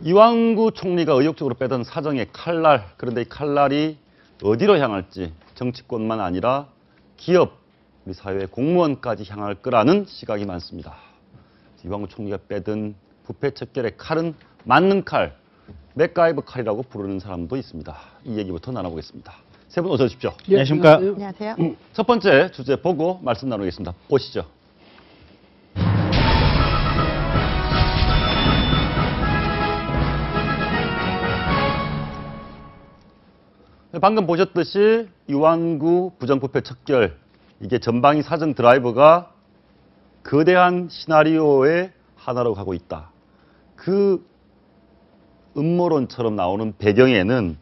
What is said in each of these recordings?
이완구 총리가 의욕적으로 빼던 사정의 칼날, 그런데 이 칼날이 어디로 향할지 정치권만 아니라 기업, 우리 사회의 공무원까지 향할 거라는 시각이 많습니다. 이완구 총리가 빼든 부패 척결의 칼은 맞는 칼, 맥가이버 칼이라고 부르는 사람도 있습니다. 이 얘기부터 나눠보겠습니다. 세 분 어서 오십시오. 예, 안녕하십니까. 안녕하세요. 첫 번째 주제 보고 말씀 나누겠습니다. 보시죠. 방금 보셨듯이 이완구 부정부패 척결, 이게 전방위 사정 드라이버가 거대한 시나리오의 하나로 가고 있다. 그 음모론처럼 나오는 배경에는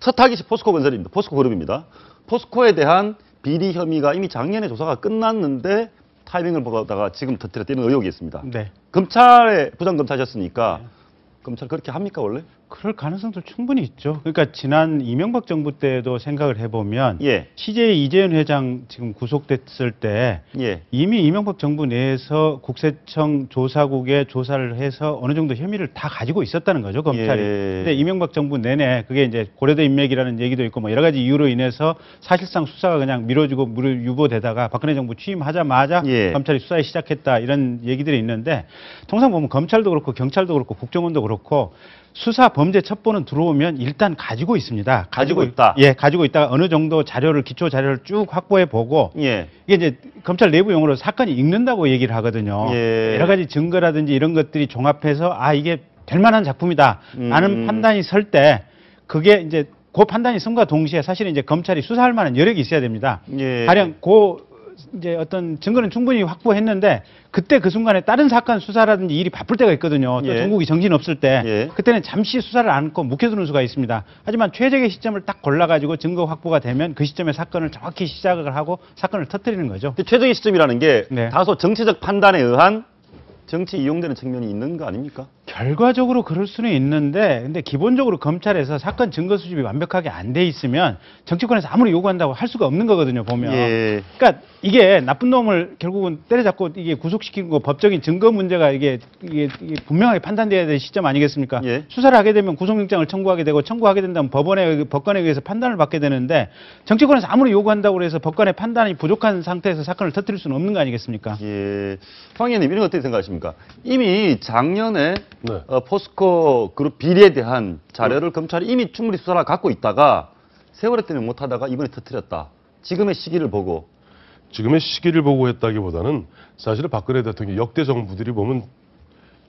첫 타깃이 포스코 건설입니다. 포스코 그룹입니다. 포스코에 대한 비리 혐의가 이미 작년에 조사가 끝났는데 타이밍을 보다가 지금 터뜨렸다는 의혹이 있습니다. 네. 검찰에 부장검사하셨으니까 검찰 그렇게 합니까 원래? 그럴 가능성도 충분히 있죠. 그러니까 지난 이명박 정부 때도 생각을 해보면 예. CJ 이재현 회장 지금 구속됐을 때 예. 이미 이명박 정부 내에서 국세청 조사국에 조사를 해서 어느 정도 혐의를 다 가지고 있었다는 거죠, 검찰이. 예. 근데 이명박 정부 내내 그게 이제 고려대 인맥이라는 얘기도 있고 뭐 여러 가지 이유로 인해서 사실상 수사가 그냥 미뤄지고 유보되다가 박근혜 정부 취임하자마자 예. 검찰이 수사에 시작했다 이런 얘기들이 있는데 통상 보면 검찰도 그렇고 경찰도 그렇고 국정원도 그렇고 수사 범죄 첩보는 들어오면 일단 가지고 있습니다. 가지고 있다. 예, 가지고 있다가 어느 정도 자료를 기초 자료를 쭉 확보해 보고 예. 이게 이제 검찰 내부 용어로 사건이 읽는다고 얘기를 하거든요. 예. 여러 가지 증거라든지 이런 것들이 종합해서 아 이게 될 만한 작품이다라는 판단이 설 때 그게 이제 그 판단이 선과 동시에 사실은 이제 검찰이 수사할 만한 여력이 있어야 됩니다. 예. 가령 이제 어떤 증거는 충분히 확보했는데 그때 그 순간에 다른 사건 수사라든지 일이 바쁠 때가 있거든요. 또 예. 전국이 정신 없을 때 예. 그때는 잠시 수사를 안고 묵혀두는 수가 있습니다. 하지만 최적의 시점을 딱 골라가지고 증거 확보가 되면 그 시점에 사건을 정확히 시작을 하고 사건을 터뜨리는 거죠. 최적의 시점이라는 게 네. 다소 정치적 판단에 의한 정치 이용되는 측면이 있는 거 아닙니까? 결과적으로 그럴 수는 있는데 근데 기본적으로 검찰에서 사건 증거 수집이 완벽하게 안 돼 있으면 정치권에서 아무리 요구한다고 할 수가 없는 거거든요, 보면. 예. 그러니까 이게 나쁜 놈을 결국은 때려잡고 이게 구속시키는 거 법적인 증거 문제가 이게 분명하게 판단돼야 될 시점 아니겠습니까? 예. 수사를 하게 되면 구속영장을 청구하게 되고 청구하게 된다면 법관에 의해서 판단을 받게 되는데 정치권에서 아무리 요구한다고 해서 법관의 판단이 부족한 상태에서 사건을 터뜨릴 수는 없는 거 아니겠습니까? 예. 황 의원님, 이런 거 어떻게 생각하십니까? 이미 작년에 네. 포스코 그룹 비리에 대한 자료를 검찰이 이미 충분히 수사를 갖고 있다가 세월호 때문에 못하다가 이번에 터뜨렸다. 지금의 시기를 보고. 지금의 시기를 보고 했다기보다는 사실은 박근혜 대통령 역대 정부들이 보면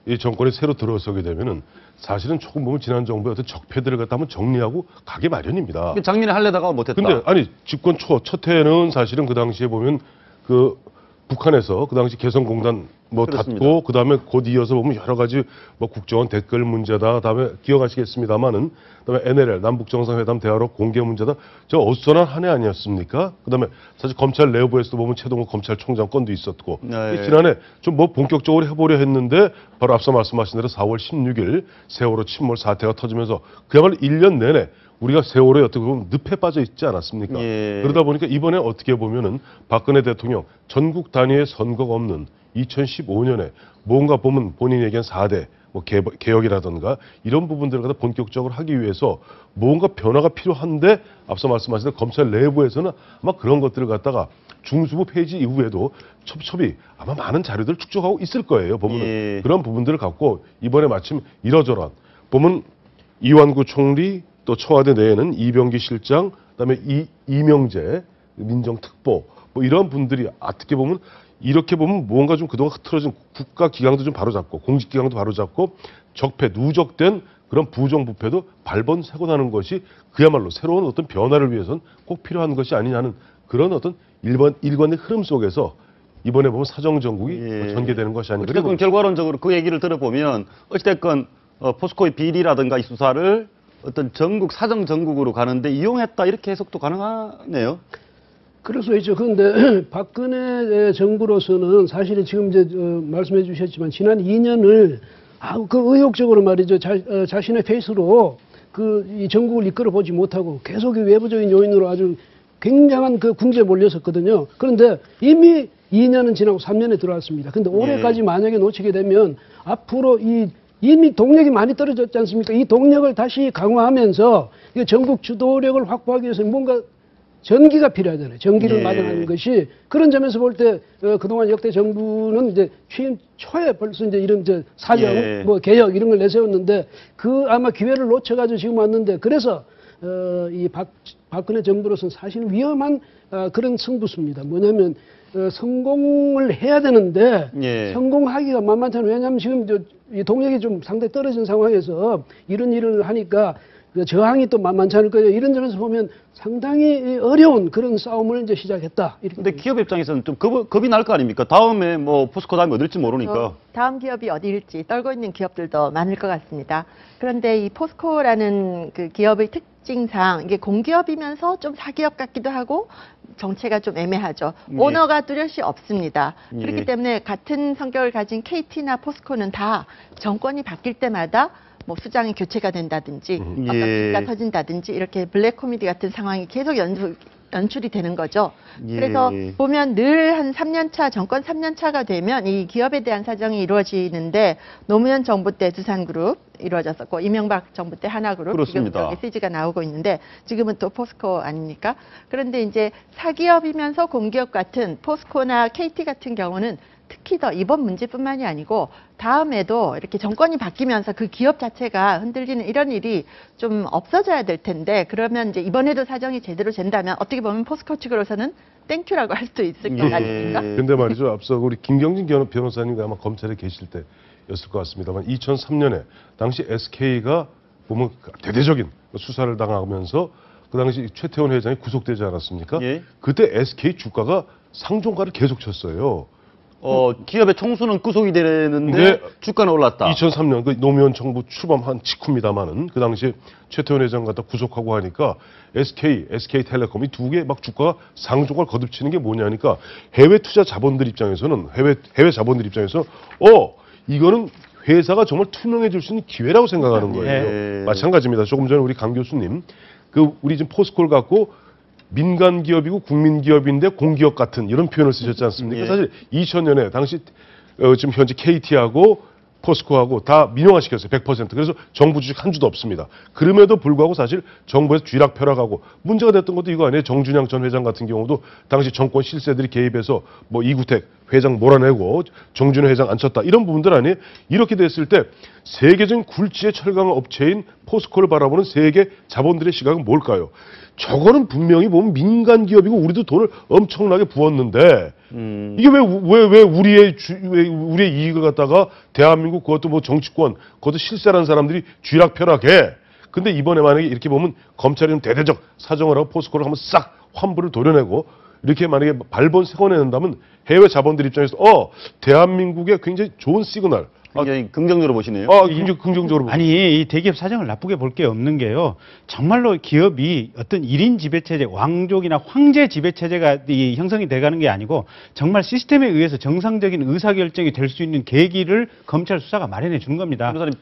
이 정권이 새로 들어서게 되면은 사실은 조금 보면 지난 정부의 어떤 적폐들을 갖다 한번 정리하고 가기 마련입니다. 작년에 하려다가 못했다. 근데 아니 집권 첫 해에는 사실은 그 당시에 보면 그 북한에서 그 당시 개성공단 뭐 그렇습니다. 닫고 그다음에 곧 이어서 보면 여러 가지 뭐 국정원 댓글 문제다. 그다음에 기억하시겠습니다만은 그다음에 NLL 남북 정상회담 대화록 공개 문제다. 저 어수선한 한 해 아니었습니까? 그다음에 사실 검찰 내부에서도 보면 최동호 검찰총장 건도 있었고 네. 지난해 좀 뭐 본격적으로 해보려 했는데 바로 앞서 말씀하신 대로 4월 16일 세월호 침몰 사태가 터지면서 그야말로 1년 내내 우리가 세월호에 어떻게 보면 늪에 빠져 있지 않았습니까? 예. 그러다 보니까 이번에 어떻게 보면은 박근혜 대통령 전국 단위의 선거가 없는 2015년에 뭔가 보면 본인에겐 4대 뭐 개혁이라든가 이런 부분들을 갖다 본격적으로 하기 위해서 뭔가 변화가 필요한데 앞서 말씀하신 대로 검찰 내부에서는 아마 그런 것들을 갖다가 중수부 폐지 이후에도 첩첩이 아마 많은 자료들을 축적하고 있을 거예요. 보면 예. 그런 부분들을 갖고 이번에 마침 이러저러한 보면 이완구 총리 또 청와대 내에는 이병기 실장 그다음에 이명재 민정특보 뭐 이런 분들이 어떻게 보면 이렇게 보면 뭔가 좀 그동안 흐트러진 국가기강도 좀 바로잡고 공직기강도 바로잡고 적폐 누적된 그런 부정부패도 발본세고 나는 것이 그야말로 새로운 어떤 변화를 위해서는 꼭 필요한 것이 아니냐는 그런 어떤 일관의 흐름 속에서 이번에 보면 사정정국이 예. 전개되는 것이 아닌가. 어쨌든 결과론적으로 그 얘기를 들어보면 어찌됐건 포스코의 비리라든가 이 수사를 어떤 전국 사정 전국으로 가는데 이용했다 이렇게 해석도 가능하네요. 그럴 수 있죠. 그런데 박근혜 정부로서는 사실은 지금 이제 말씀해 주셨지만 지난 2년을 그 의욕적으로 말이죠. 자신의 페이스로 이 전국을 이끌어 보지 못하고 계속 외부적인 요인으로 아주 굉장한 그 궁지에 몰렸었거든요. 그런데 이미 2년은 지나고 3년에 들어왔습니다. 근데 올해까지 만약에 놓치게 되면 앞으로 이 이미 동력이 많이 떨어졌지 않습니까? 이 동력을 다시 강화하면서 이 전국 주도력을 확보하기 위해서 뭔가 전기가 필요하잖아요. 전기를 예. 마련하는 것이 그런 점에서 볼 때 그동안 역대 정부는 이제 취임 초에 벌써 이제 이런 이제 사정, 예. 뭐 개혁 이런 걸 내세웠는데 그 아마 기회를 놓쳐가지고 지금 왔는데 그래서 이 박근혜 정부로서는 사실 위험한 그런 승부수입니다. 뭐냐면 성공을 해야 되는데 예. 성공하기가 만만치 않아요. 왜냐하면 지금 이 동력이 좀 상당히 떨어진 상황에서 이런 일을 하니까 저항이 또 만만치 않을 거예요. 이런 점에서 보면 상당히 어려운 그런 싸움을 이제 시작했다. 이렇게 근데 기업 입장에서는 좀 겁이 날 거 아닙니까? 다음에 뭐 포스코 다음에 어딜지 모르니까. 다음 기업이 어디일지 떨고 있는 기업들도 많을 것 같습니다. 그런데 이 포스코라는 그 기업의 특징상 이게 공기업이면서 좀 사기업 같기도 하고 정체가 좀 애매하죠. 예. 오너가 뚜렷이 없습니다. 예. 그렇기 때문에 같은 성격을 가진 KT나 포스코는 다 정권이 바뀔 때마다 뭐 수장이 교체가 된다든지 어떤 예. 빚가 터진다든지 이렇게 블랙 코미디 같은 상황이 계속 연출이 되는 거죠. 예. 그래서 보면 늘 한 3년 차, 정권 3년 차가 되면 이 기업에 대한 사정이 이루어지는데 노무현 정부 때 두산그룹 이루어졌었고 이명박 정부 때 하나그룹 그렇습니다. 지금 여기 CG가 나오고 있는데 지금은 또 포스코 아닙니까? 그런데 이제 사기업이면서 공기업 같은 포스코나 KT 같은 경우는 특히 더 이번 문제뿐만이 아니고 다음에도 이렇게 정권이 바뀌면서 그 기업 자체가 흔들리는 이런 일이 좀 없어져야 될 텐데 그러면 이제 이번에도 사정이 제대로 된다면 어떻게 보면 포스코 측으로서는 땡큐라고 할 수도 있을 것 예. 같습니다. 근데 말이죠. 앞서 우리 김경진 변호사님과 아마 검찰에 계실 때였을 것 같습니다만 2003년에 당시 SK가 보면 대대적인 수사를 당하면서 그 당시 최태원 회장이 구속되지 않았습니까? 예. 그때 SK 주가가 상종가를 계속 쳤어요. 기업의 총수는 구속이 되는데 네. 주가는 올랐다. 2003년 그 노무현 정부 출범한 직후입니다만은 그 당시에 최태원 회장 갖다 구속하고 하니까 SK텔레콤이 두 개 막 주가가 상종을 거듭치는 게 뭐냐니까 해외 투자 자본들 입장에서는 해외 자본들 입장에서 이거는 회사가 정말 투명해질 수 있는 기회라고 생각하는 거예요. 예. 마찬가지입니다. 조금 전에 우리 강 교수님 우리 지금 포스코를 갖고 민간 기업이고 국민 기업인데 공기업 같은 이런 표현을 쓰셨지 않습니까? 예. 사실 2000년에 당시 지금 현재 KT하고 포스코하고 다 민영화시켰어요. 100%. 그래서 정부 주식 한 주도 없습니다. 그럼에도 불구하고 사실 정부에서 쥐락펴락하고 문제가 됐던 것도 이거 아니에요. 정준양 전 회장 같은 경우도 당시 정권 실세들이 개입해서 뭐 이구택 회장 몰아내고 정준호 회장 앉혔다. 이런 부분들 아니에요. 이렇게 됐을 때 세계적인 굴지의 철강 업체인 포스코를 바라보는 세계 자본들의 시각은 뭘까요? 저거는 분명히 보면 민간 기업이고 우리도 돈을 엄청나게 부었는데 이게 왜 우리의 이익을 갖다가 대한민국 그것도 뭐 정치권 그것도 실세라는 사람들이 쥐락펴락해. 근데 이번에 만약에 이렇게 보면 검찰이 대대적 사정을 하고 포스코를 한번 싹 환불을 도려내고 이렇게 만약에 발본 세워낸다면 해외 자본들 입장에서 대한민국의 굉장히 좋은 시그널. 굉장히 긍정적으로 보시네요. 굉장히 긍정적으로. 아니, 이 대기업 사정을 나쁘게 볼 게 없는 게요. 정말로 기업이 어떤 1인 지배체제, 왕족이나 황제 지배체제가 형성이 돼가는 게 아니고 정말 시스템에 의해서 정상적인 의사결정이 될 수 있는 계기를 검찰 수사가 마련해 주는 겁니다. 변호사님